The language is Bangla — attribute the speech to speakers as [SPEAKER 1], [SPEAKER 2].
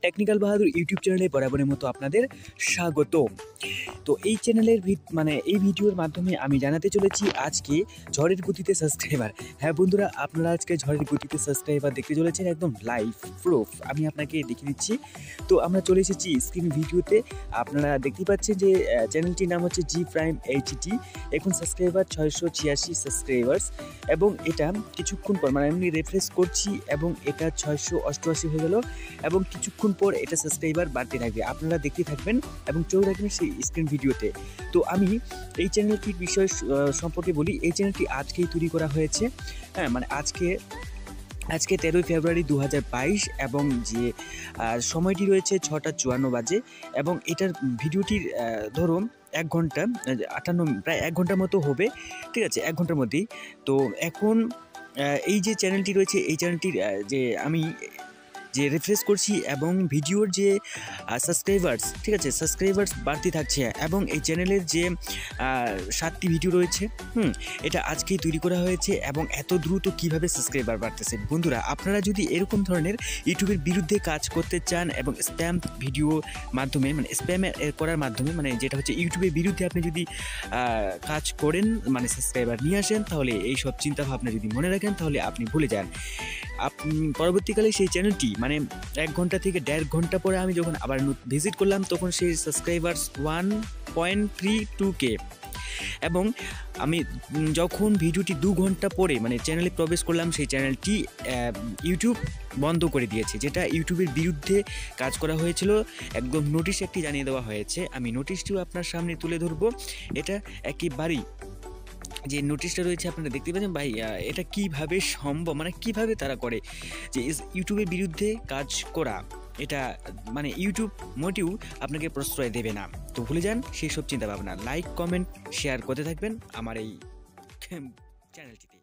[SPEAKER 1] টেকনিক্যাল বাহাদুর ইউটিউব চ্যানেলে বরাবরের মতো আপনাদের স্বাগত। তো এই চ্যানেলের এই ভিডিওর মাধ্যমে আমি জানাতে চলেছি আজকে ঝড়ের গতিতে সাবস্ক্রাইবার। হ্যাঁ বন্ধুরা, আপনারা আজকে ঝড়ের গতিতে সাবস্ক্রাইবার দেখতে চলেছেন, একদম লাইভ প্রুফ আমি আপনাকে দেখিয়ে দিচ্ছি। তো আমরা চলে এসেছি স্ক্রিন ভিডিওতে। আপনারা দেখতে পাচ্ছেন যে চ্যানেলটির নাম হচ্ছে জি প্রাইম এইচটি। এখন সাবস্ক্রাইবার 686 সাবস্ক্রাইবার্স, এবং এটা কিছুক্ষণ পর মানে আমি রেফ্রেশ করছি এবং এটা 688 হয়ে গেল, এবং কিছুক্ষণ পর এটা সাবস্ক্রাইবার বাড়তে থাকবে। আপনারা দেখতে থাকবেন এবং চোখ রাখবেন সেই স্ক্রিন ভিডিওতে। তো আমি এই চ্যানেলটির বিষয় সম্পর্কে বলি। এই চ্যানেলটি আজকেই তৈরি করা হয়েছে, হ্যাঁ মানে আজকে 13ই ফেব্রুয়ারি 2022, এবং যে সময়টি রয়েছে 6টা 54 বাজে, এবং এটার ভিডিওটির ধরুন 1 ঘন্টা 58 প্রায় 1 ঘন্টার মতো হবে, ঠিক আছে, 1 ঘন্টার মধ্যেই। তো এখন এই যে চ্যানেলটি রয়েছে, এই চ্যানেলটির আমি যে রিফ্রেশ করছি এবং ভিডিওর যে সাবস্ক্রাইবার্স, ঠিক আছে, সাবস্ক্রাইবার্স বাড়তে থাকছে, এবং এই চ্যানেলের যে 7টি ভিডিও রয়েছে, এটা আজকেই তৈরি করা হয়েছে। এবং এত দ্রুত কিভাবে সাবস্ক্রাইবার বাড়তেছে বন্ধুরা, আপনারা যদি এরকম ধরনের ইউটিউবের বিরুদ্ধে কাজ করতে চান এবং স্প্যাম ভিডিও মাধ্যমে মানে স্প্যাম করার মাধ্যমে মানে যেটা হচ্ছে ইউটিউবের বিরুদ্ধে আপনি যদি কাজ করেন, মানে সাবস্ক্রাইবার নিয়ে আসেন, তাহলে এই সব চিন্তাভাবনা যদি মনে রাখেন তাহলে আপনি ভুলে যান। পরবর্তীকালে সেই চ্যানেলটি মানে 1 ঘন্টা থেকে 1.5 ঘন্টা পরে আমি যখন আবার ভিজিট করলাম, তখন সেই সাবস্ক্রাইবার্স 1.32K, এবং আমি যখন ভিডিওটি 2 ঘন্টা পরে মানে চ্যানেলে প্রবেশ করলাম, সেই চ্যানেলটি ইউটিউব বন্ধ করে দিয়েছে, যেটা ইউটিউবের বিরুদ্ধে কাজ করা হয়েছিল। একদম নোটিশ একটি জানিয়ে দেওয়া হয়েছে, আমি নোটিশটিও আপনার সামনে তুলে ধরবো। এটা একেবারেই যে নোটিশটা রয়েছে আপনারা দেখতে পাচ্ছেন ভাই, এটা কিভাবে সম্ভব, মানে কিভাবে তারা করে যে ইউটিউবের বিরুদ্ধে কাজ করা, এটা মানে ইউটিউব মোটেও আপনাকে প্রশ্রয় দেবে না। তো ভুলে যান সেই সব চিন্তা ভাবনা। লাইক, কমেন্ট, শেয়ার করতে থাকবেন আমার এই চ্যানেলটিতে।